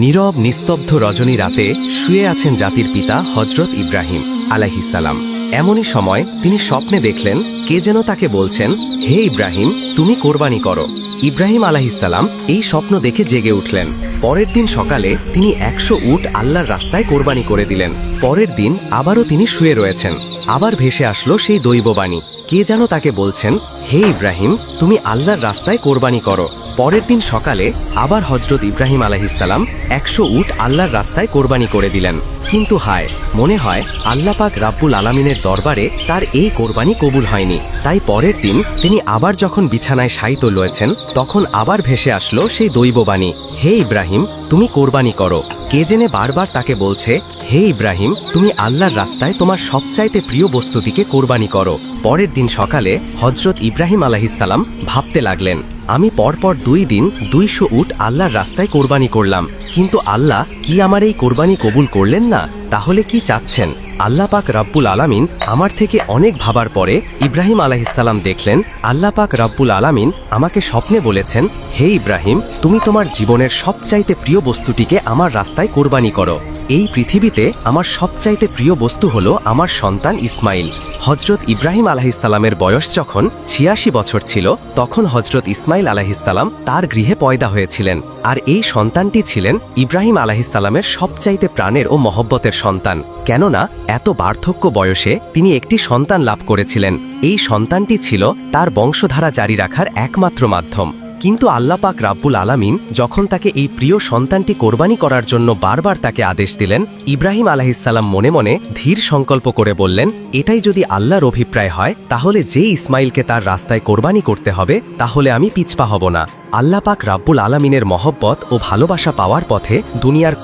নীরব নিস্তব্ধ রজনী রাতে শুয়ে আছেন জাতির পিতা হজরত ইব্রাহিম আলাইহিসসালাম। এমনই সময় তিনি স্বপ্নে দেখলেন কে যেন তাকে বলছেন, হে ইব্রাহিম, তুমি কোরবানি করো। ইব্রাহিম আলাইহিসসালাম এই স্বপ্ন দেখে জেগে উঠলেন। পরের দিন সকালে তিনি 100 উট আল্লাহর রাস্তায় কোরবানি করে দিলেন। পরের দিন আবারও তিনি শুয়ে রয়েছেন। আবার ভেসে আসলো সেই দৈববাণী, কে যেন তাকে বলছেন, হে ইব্রাহিম, তুমি আল্লাহর রাস্তায় কোরবানি করো। পরের দিন সকালে আবার হজরত ইব্রাহিম আলাইহিসসালাম 100 উট আল্লাহর রাস্তায় কোরবানি করে দিলেন। কিন্তু হায়, মনে হয় আল্লাহ পাক রাব্বুল আলামিনের দরবারে তার এই কোরবানি কবুল হয়নি। তাই পরের দিন তিনি আবার যখন বিছানায় শায়িত রয়েছেন, তখন আবার ভেসে আসলো সেই দৈববাণী, হে ইব্রাহিম, তুমি কোরবানি করো। কে জেনে বারবার তাকে বলছে, হে ইব্রাহিম, তুমি আল্লাহর রাস্তায় তোমার সবচাইতে প্রিয় বস্তুটিকে কোরবানি করো। পরের দিন সকালে হজরত ইব্রাহিম আলাইহিসসালাম ভাবতে লাগলেন, আমি পরপর 2 দিন 200 উট আল্লাহর রাস্তায় কোরবানি করলাম, কিন্তু আল্লাহ কি আমার এই কোরবানি কবুল করলেন না? তাহলে কি চাচ্ছেন? আল্লাহ পাক রাব্বুল আলামিন আমার থেকে অনেক ভাবার পরে ইব্রাহিম আলাইহিসসালাম দেখলেন আল্লাহ পাক রাব্বুল আলামিন আমাকে স্বপ্নে বলেছেন, হে ইব্রাহিম, তুমি তোমার জীবনের সবচাইতে প্রিয় বস্তুটিকে আমার রাস্তায় কোরবানি করো। এই পৃথিবীতে আমার সবচাইতে প্রিয় বস্তু হলো আমার সন্তান ইসমাইল। হজরত ইব্রাহিম আলাইহিসসালামের বয়স যখন 86 বছর ছিল, তখন হজরত ইসমাইল আলাইহিসসালাম তার গৃহে পয়দা হয়েছিলেন। আর এই সন্তানটি ছিলেন ইব্রাহিম আলাইহিসসালামের সবচাইতে প্রাণের ও মহব্বতের সন্তান। কেননা এত বার্ধক্য বয়সে তিনি একটি সন্তান লাভ করেছিলেন। এই সন্তানটি ছিল তার বংশধারা জারি রাখার একমাত্র মাধ্যম। কিন্তু আল্লাহ পাক রাব্বুল আলামিন যখন তাকে এই প্রিয় সন্তানটি কোরবানি করার জন্য বারবার তাকে আদেশ দিলেন, ইব্রাহিম আলাইহিসসালাম মনে মনে ধীর সংকল্প করে বললেন, এটাই যদি আল্লাহর অভিপ্রায় হয়, তাহলে যে ইসমাইলকে তার রাস্তায় কোরবানি করতে হবে, তাহলে আমি পিছপা হব না। আল্লাহ পাক রাব্বুল আলামিনের মহব্বত ও ভালোবাসা পাওয়ার পথে দুনিয়ার